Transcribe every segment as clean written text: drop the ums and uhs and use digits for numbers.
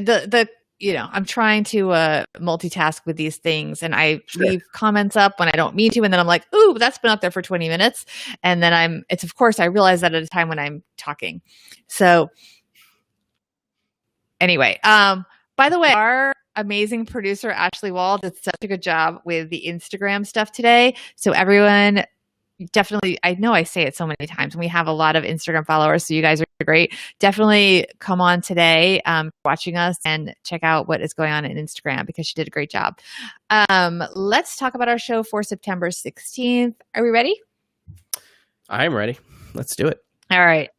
I'm trying to multitask with these things, and I leave comments up when I don't mean to, and then I'm like, ooh, that's been up there for 20 minutes. And then I realize that at a time when I'm talking. So anyway, by the way, our amazing producer, Ashley Wall, did such a good job with the Instagram stuff today. So everyone, definitely, I know I say it so many times, and we have a lot of Instagram followers, so you guys are great. Definitely come on today, watching us, and check out what is going on in Instagram, because she did a great job. Let's talk about our show for September 16th. Are we ready? I'm ready. Let's do it. All right.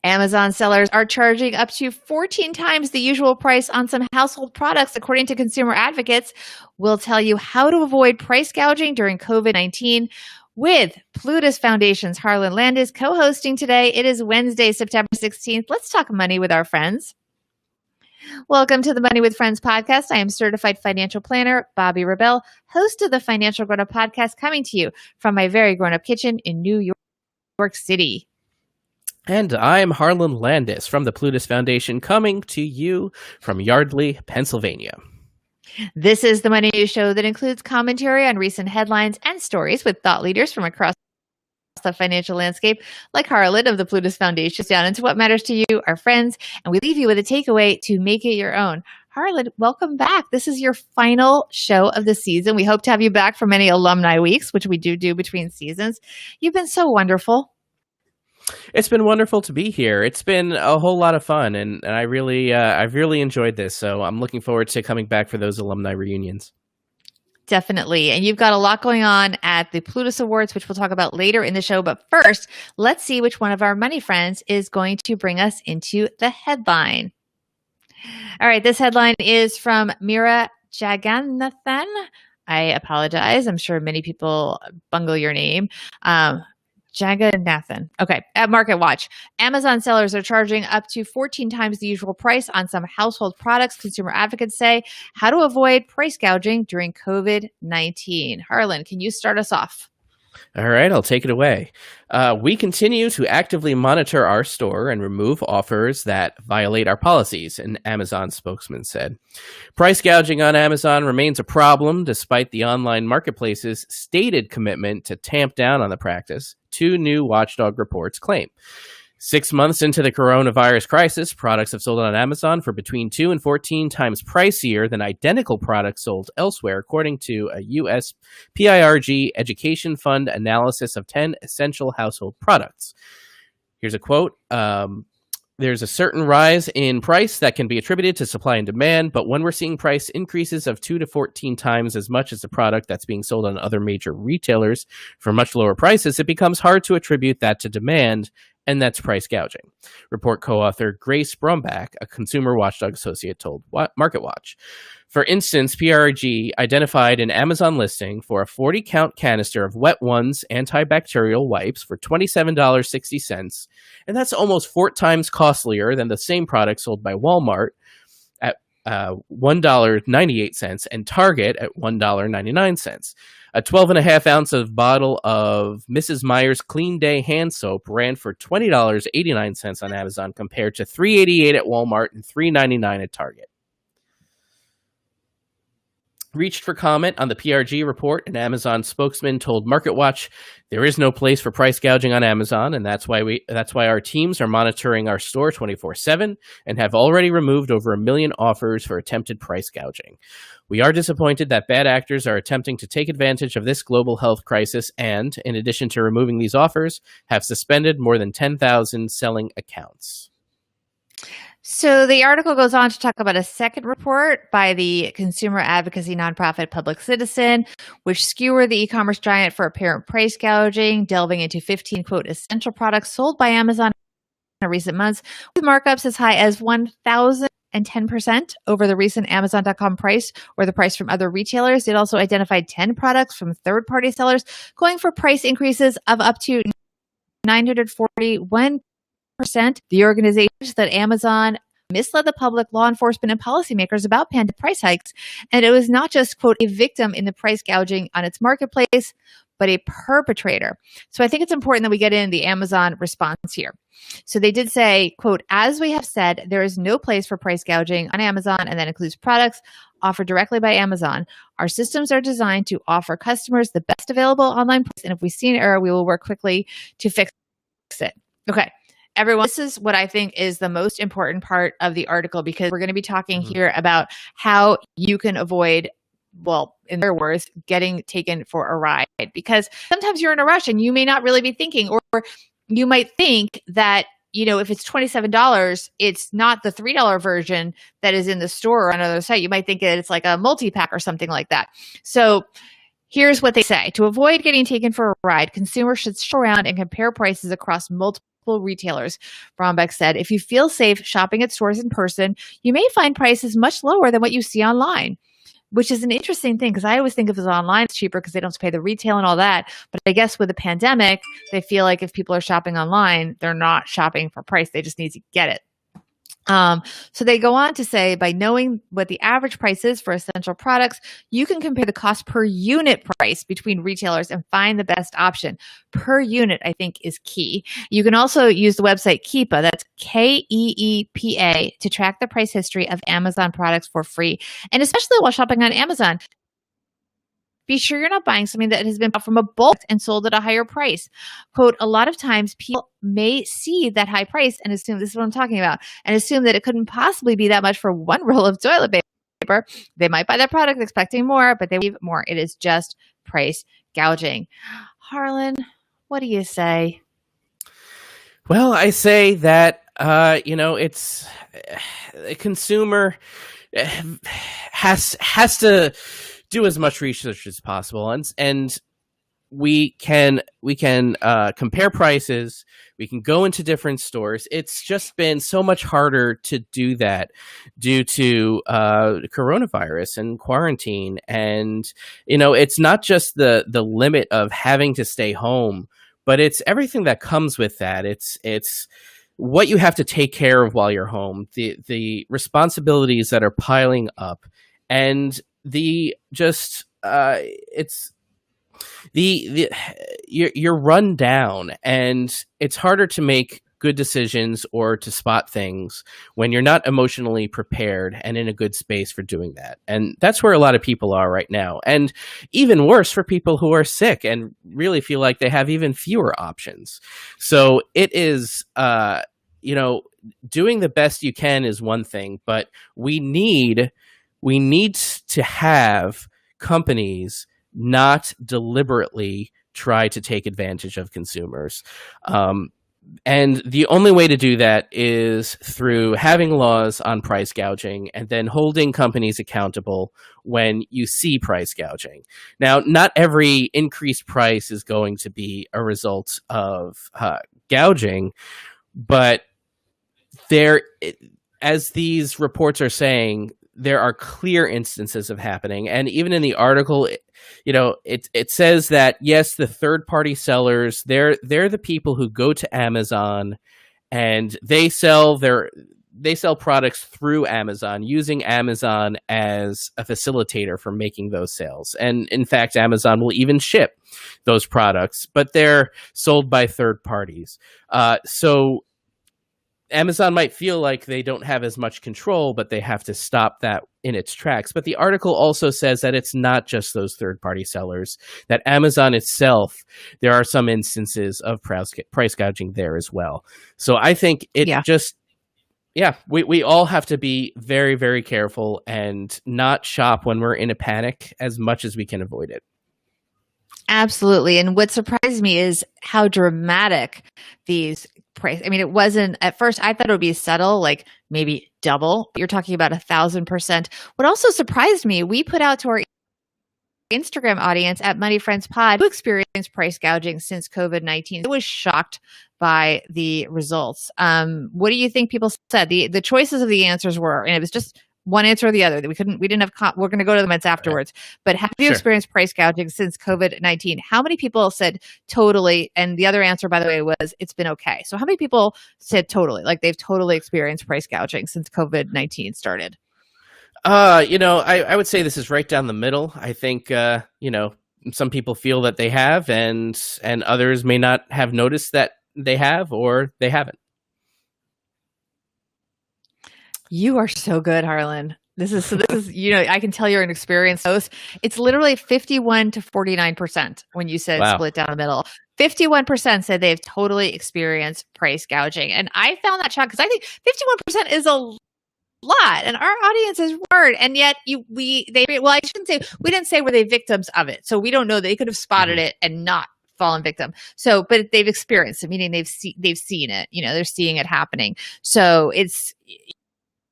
Amazon sellers are charging up to 14 times the usual price on some household products, according to consumer advocates. We'll tell you how to avoid price gouging during COVID-19 with Plutus Foundation's Harlan Landes co-hosting today. It is Wednesday, September 16th. Let's talk money with our friends. Welcome to the Money with Friends podcast. I am certified financial planner, Bobbi Rebell, host of the Financial Grown Up podcast, coming to you from my very grown-up kitchen in New York City. And I'm Harlan Landes from the Plutus Foundation, coming to you from Yardley, Pennsylvania. This is the Money News Show that includes commentary on recent headlines and stories with thought leaders from across the financial landscape, like Harlan of the Plutus Foundation, down into what matters to you, our friends, and we leave you with a takeaway to make it your own. Harlan, welcome back. This is your final show of the season. We hope to have you back for many alumni weeks, which we do between seasons. You've been so wonderful. It's been wonderful to be here. It's been a whole lot of fun, and I've really enjoyed this. So I'm looking forward to coming back for those alumni reunions. Definitely. And you've got a lot going on at the Plutus Awards, which we'll talk about later in the show. But first, let's see which one of our money friends is going to bring us into the headline. All right. This headline is from Mira Jagannathan. I apologize. I'm sure many people bungle your name. Jagannathan. Okay. At Market Watch, Amazon sellers are charging up to 14 times the usual price on some household products. Consumer advocates say how to avoid price gouging during COVID-19. Harlan, can you start us off? All right, I'll take it away. We continue to actively monitor our store and remove offers that violate our policies, an Amazon spokesman said. Price gouging on Amazon remains a problem despite the online marketplace's stated commitment to tamp down on the practice, two new watchdog reports claim. 6 months into the coronavirus crisis, products have sold on Amazon for between 2 and 14 times pricier than identical products sold elsewhere, according to a U.S. PIRG Education Fund analysis of 10 essential household products. Here's a quote. There's a certain rise in price that can be attributed to supply and demand, but when we're seeing price increases of 2 to 14 times as much as the product that's being sold on other major retailers for much lower prices, it becomes hard to attribute that to demand, and that's price gouging. Report co-author Grace Brombach, a consumer watchdog associate, told Market Watch. For instance, PRG identified an Amazon listing for a 40-count canister of Wet Ones antibacterial wipes for $27.60, and that's almost 4 times costlier than the same product sold by Walmart at $1.98 and Target at $1.99. A 12.5 ounce of bottle of Mrs. Meyer's Clean Day hand soap ran for $20.89 on Amazon compared to $3.88 at Walmart and $3.99 at Target. Reached for comment on the PRG report, an Amazon spokesman told MarketWatch, "There is no place for price gouging on Amazon, and that's why our teams are monitoring our store 24/7 and have already removed over 1 million offers for attempted price gouging. We are disappointed that bad actors are attempting to take advantage of this global health crisis and, in addition to removing these offers, have suspended more than 10,000 selling accounts." So the article goes on to talk about a second report by the consumer advocacy nonprofit Public Citizen, which skewered the e-commerce giant for apparent price gouging, delving into 15, quote, essential products sold by Amazon in recent months, with markups as high as 1,010% over the recent Amazon.com price or the price from other retailers. It also identified 10 products from third-party sellers going for price increases of up to 941%. The organization that Amazon misled the public, law enforcement, and policymakers about pandemic price hikes. And it was not just, quote, a victim in the price gouging on its marketplace, but a perpetrator. So I think it's important that we get in the Amazon response here. So they did say, quote, as we have said, there is no place for price gouging on Amazon, and that includes products offered directly by Amazon. Our systems are designed to offer customers the best available online price, and if we see an error, we will work quickly to fix it. Okay. Everyone, this is what I think is the most important part of the article, because we're going to be talking here about how you can avoid, well, in their words, getting taken for a ride. Because sometimes you're in a rush and you may not really be thinking, or you might think that, you know, if it's $27, it's not the $3 version that is in the store or on another site. You might think that it's like a multi-pack or something like that. So here's what they say. To avoid getting taken for a ride, consumers should shop around and compare prices across multiple retailers. Brombeck said, if you feel safe shopping at stores in person, you may find prices much lower than what you see online, which is an interesting thing, because I always think if it's online, it's cheaper because they don't have to pay the retail and all that. But I guess with the pandemic, they feel like if people are shopping online, they're not shopping for price. They just need to get it. So they go on to say, by knowing what the average price is for essential products, you can compare the cost per unit price between retailers and find the best option. Per unit, I think, is key. You can also use the website Keepa, that's Keepa, to track the price history of Amazon products for free. And especially while shopping on Amazon, be sure you're not buying something that has been bought from a bulk and sold at a higher price. Quote, a lot of times people may see that high price and assume, this is what I'm talking about, and assume that it couldn't possibly be that much for one roll of toilet paper. They might buy that product expecting more, but they leave more. It is just price gouging. Harlan, what do you say? Well, I say that, it's a consumer has to do as much research as possible, and we can compare prices. We can go into different stores. It's just been so much harder to do that due to coronavirus and quarantine, and it's not just the limit of having to stay home, but it's everything that comes with that. It's what you have to take care of while you're home, the responsibilities that are piling up, and you're run down, and it's harder to make good decisions or to spot things when you're not emotionally prepared and in a good space for doing that. And that's where a lot of people are right now. And even worse for people who are sick and really feel like they have even fewer options. So it is, doing the best you can is one thing, but we need to have companies not deliberately try to take advantage of consumers. And the only way to do that is through having laws on price gouging and then holding companies accountable when you see price gouging. Now, not every increased price is going to be a result of gouging, but as these reports are saying, there are clear instances of happening. And even in the article, it says that, yes, the third-party sellers, they're the people who go to Amazon and they sell products through Amazon, using Amazon as a facilitator for making those sales. And in fact, Amazon will even ship those products, but they're sold by third parties. So Amazon might feel like they don't have as much control, but they have to stop that in its tracks. But the article also says that it's not just those third-party sellers, that Amazon itself, there are some instances of price gouging there as well. So I think we all have to be very, very careful and not shop when we're in a panic as much as we can avoid it. Absolutely. And what surprised me is how dramatic these price. I mean, it wasn't at first, I thought it would be subtle, like maybe double. You're talking about 1,000%. What also surprised me, we put out to our Instagram audience at Money Friends Pod who experienced price gouging since COVID-19. I was shocked by the results. What do you think people said? The choices of the answers were, and it was just one answer or the other. We're going to go to the comments afterwards. But have you experienced price gouging since COVID-19? How many people said totally? And the other answer, by the way, was it's been okay. So how many people said totally? Like they've totally experienced price gouging since COVID-19 started? I would say this is right down the middle. I think, some people feel that they have, and others may not have noticed that they have, or they haven't. You are so good, Harlan. This is, I can tell you're an experienced host. It's literally 51 to 49% when you said Wow. split down the middle. 51% said they've totally experienced price gouging. And I found that shock because I think 51% is a lot, and our audience is hard. And yet we didn't say were they victims of it. So we don't know. They could have spotted it and not fallen victim. So, but they've experienced it, meaning they've seen it, they're seeing it happening. So it's,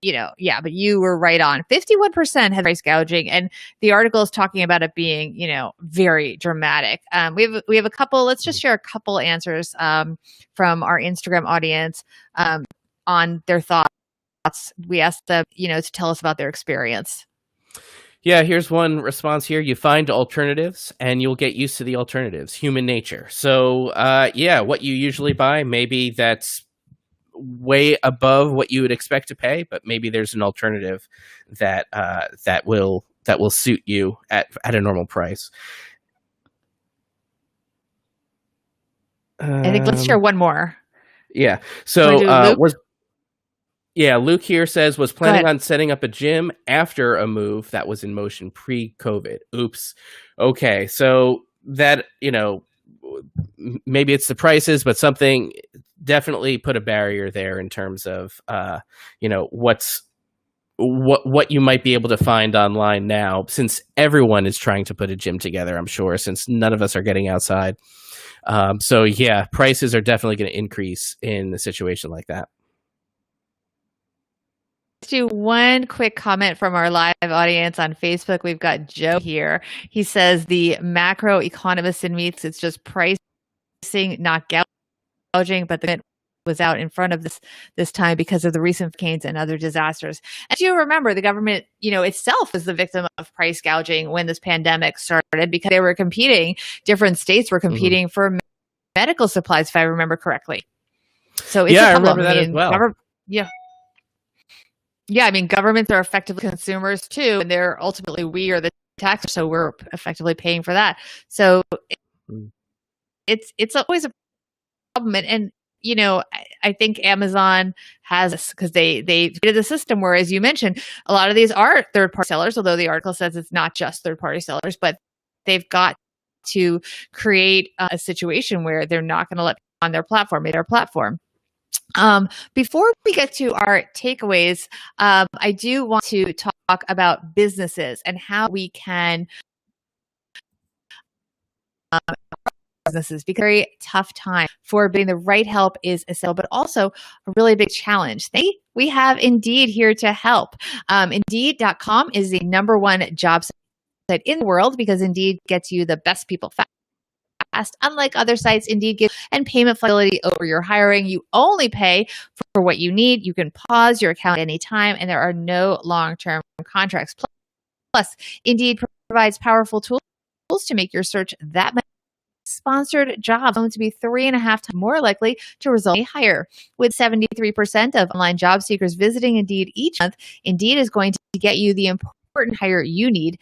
but you were right on. 51% had price gouging, and the article is talking about it being, very dramatic. We have a couple. Let's just share a couple answers from our Instagram audience on their thoughts. We asked them, to tell us about their experience. Yeah, here's one response here. You find alternatives and you'll get used to the alternatives. Human nature. So, what you usually buy, maybe that's way above what you would expect to pay, but maybe there's an alternative that will suit you at a normal price. I think let's share one more. Yeah. So Luke here says, was planning on setting up a gym after a move that was in motion pre-COVID. Oops. Okay. So that, maybe it's the prices, but something definitely put a barrier there in terms of, what you might be able to find online now, since everyone is trying to put a gym together, I'm sure, since none of us are getting outside. Prices are definitely going to increase in a situation like that. Let's do one quick comment from our live audience on Facebook. We've got Joe here. He says the macro economist in me, it's just pricing, not gouging, but the government was out in front of this time because of the recent hurricanes and other disasters. As you remember, the government, itself was the victim of price gouging when this pandemic started, because they were competing. Different states were competing for medical supplies, if I remember correctly. So it's a problem. I remember that as well. Yeah, I mean, governments are effectively consumers too, and we are the taxers, so we're effectively paying for that. So it's always a problem, and I think Amazon has this because they created the system where, as you mentioned, a lot of these are third-party sellers, although the article says it's not just third-party sellers, but they've got to create a situation where they're not going to let people on their platform. Before we get to our takeaways, I do want to talk about businesses and how we can businesses, because very tough time for being the right help is essential, but also a really big challenge. We have Indeed here to help. Indeed.com is the number one job site in the world because Indeed gets you the best people fast. Unlike other sites, Indeed gives and payment flexibility over your hiring. You only pay for what you need. You can pause your account anytime, and there are no long-term contracts. Plus, Indeed provides powerful tools to make your search that much. Sponsored jobs going to be 3.5 times more likely to result in a hire. With 73% of online job seekers visiting Indeed each month, Indeed is going to get you the important hire you need,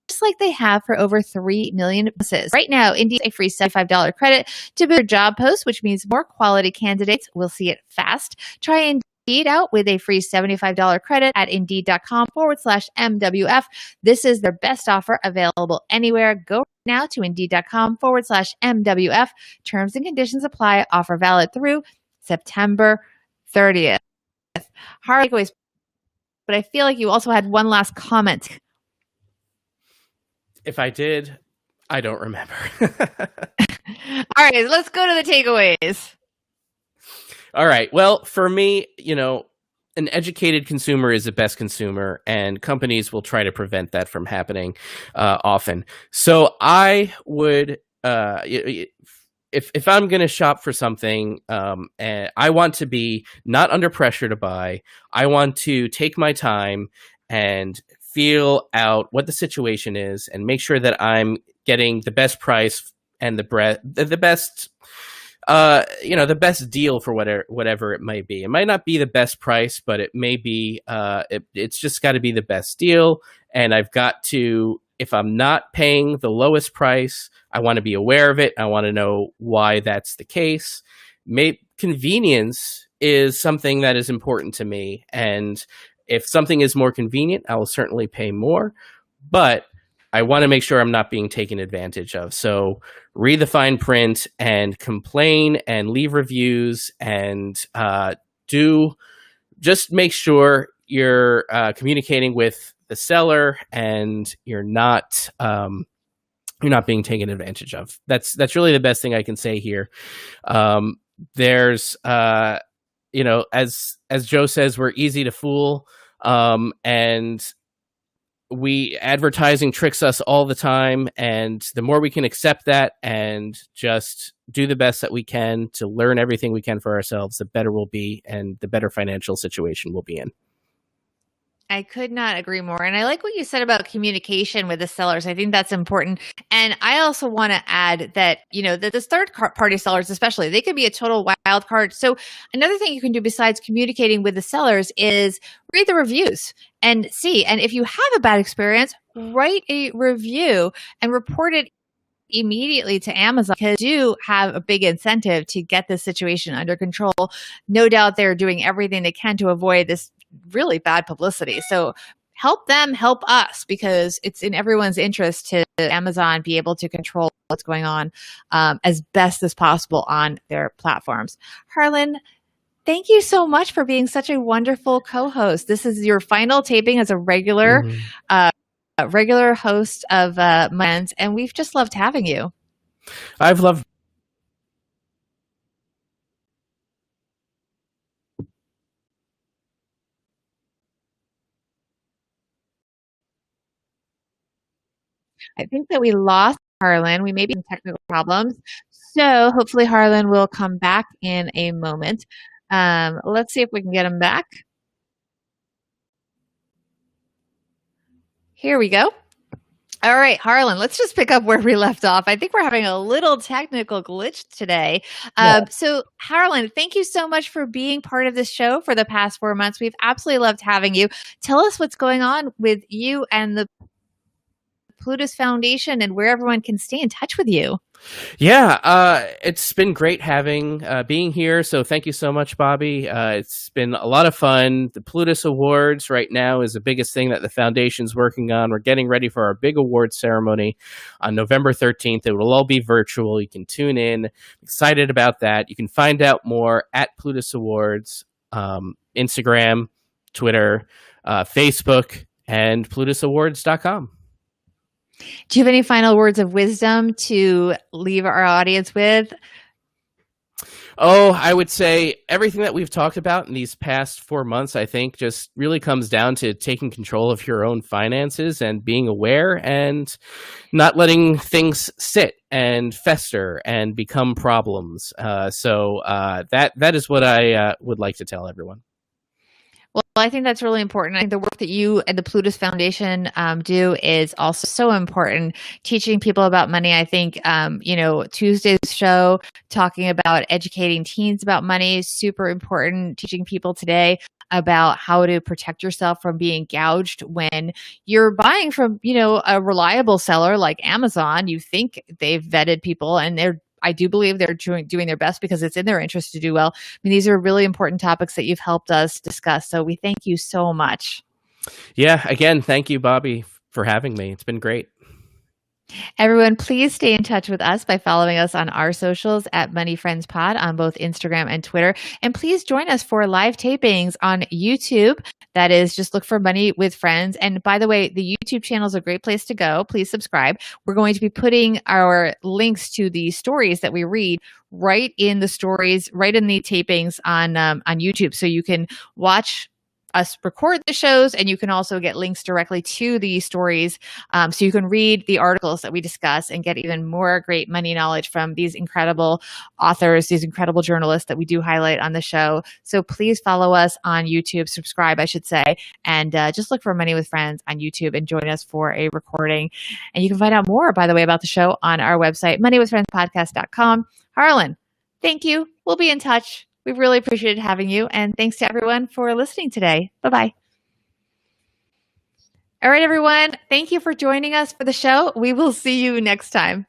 just like they have for over 3 million businesses. Right now, Indeed has a free $75 credit to boost your job post, which means more quality candidates will see it fast. Try Indeed out with a free $75 credit at Indeed.com/MWF. This is their best offer available anywhere. Go now to Indeed.com/MWF. Terms and conditions apply. Offer valid through September 30th. Hard takeaways, but I feel like you also had one last comment. If I did, I don't remember. All right, let's go to the takeaways. All right. Well, for me, an educated consumer is the best consumer, and companies will try to prevent that from happening often. So I would, if I'm going to shop for something, and I want to be not under pressure to buy, I want to take my time and feel out what the situation is and make sure that I'm getting the best price and the best the best deal for whatever it might be. It might not be the best price, but it may be, it's just got to be the best deal. And I've got to, if I'm not paying the lowest price, I want to be aware of it. I want to know why that's the case. Convenience is something that is important to me. And if something is more convenient, I will certainly pay more. But I want to make sure I'm not being taken advantage of. So read the fine print and complain and leave reviews and just make sure you're communicating with the seller and you're not being taken advantage of. That's really the best thing I can say here. There's as Joe says, we're easy to fool, and advertising tricks us all the time, and the more we can accept that and just do the best that we can to learn everything we can for ourselves, the better we'll be and the better financial situation we'll be in. I could not agree more. And I like what you said about communication with the sellers. I think that's important. And I also want to add that, that the third party sellers, especially, they can be a total wild card. So another thing you can do besides communicating with the sellers is read the reviews and see. And if you have a bad experience, write a review and report it immediately to Amazon, because they do have a big incentive to get this situation under control. No doubt they're doing everything they can to avoid this really bad publicity. So help them help us, because it's in everyone's interest to Amazon be able to control what's going on as best as possible on their platforms. Harlan, thank you so much for being such a wonderful co-host. This is your final taping as a regular host of Masterminds, and we've just loved having you. I've loved. I think that we lost Harlan. We may be in technical problems. So hopefully Harlan will come back in a moment. Let's see if we can get him back. Here we go. All right, Harlan, let's just pick up where we left off. I think we're having a little technical glitch today. So Harlan, thank you so much for being part of this show for the past 4 months. We've absolutely loved having you. Tell us what's going on with you and the Plutus Foundation and where everyone can stay in touch with you. Yeah, it's been great being here. So thank you so much, Bobbi. It's been a lot of fun. The Plutus Awards right now is the biggest thing that the foundation's working on. We're getting ready for our big awards ceremony on November 13th. It will all be virtual. You can tune in. Excited about that. You can find out more at Plutus Awards, Instagram, Twitter, Facebook, and PlutusAwards.com. Do you have any final words of wisdom to leave our audience with? Oh, I would say everything that we've talked about in these past 4 months, I think, just really comes down to taking control of your own finances and being aware and not letting things sit and fester and become problems. So that is what I would like to tell everyone. Well, I think that's really important. I think the work that you and the Plutus Foundation do is also so important. Teaching people about money. I think, Tuesday's show talking about educating teens about money is super important. Teaching people today about how to protect yourself from being gouged when you're buying from, a reliable seller like Amazon. You think they've vetted people, and I do believe they're doing their best because it's in their interest to do well. I mean, these are really important topics that you've helped us discuss. So we thank you so much. Yeah, again, thank you, Bobbi, for having me. It's been great. Everyone, please stay in touch with us by following us on our socials at Money Friends Pod on both Instagram and Twitter. And please join us for live tapings on YouTube. That is, just look for Money with Friends. And by the way, the YouTube channel is a great place to go. Please subscribe. We're going to be putting our links to the stories that we read right in the stories, right in the tapings on YouTube. So you can watch us record the shows, and you can also get links directly to the stories. So you can read the articles that we discuss and get even more great money knowledge from these incredible authors, these incredible journalists that we do highlight on the show. So please follow us on YouTube, subscribe, I should say, and just look for Money with Friends on YouTube and join us for a recording. And you can find out more, by the way, about the show on our website, moneywithfriendspodcast.com. Harlan, thank you. We'll be in touch. We really appreciated having you. And thanks to everyone for listening today. Bye-bye. All right, everyone. Thank you for joining us for the show. We will see you next time.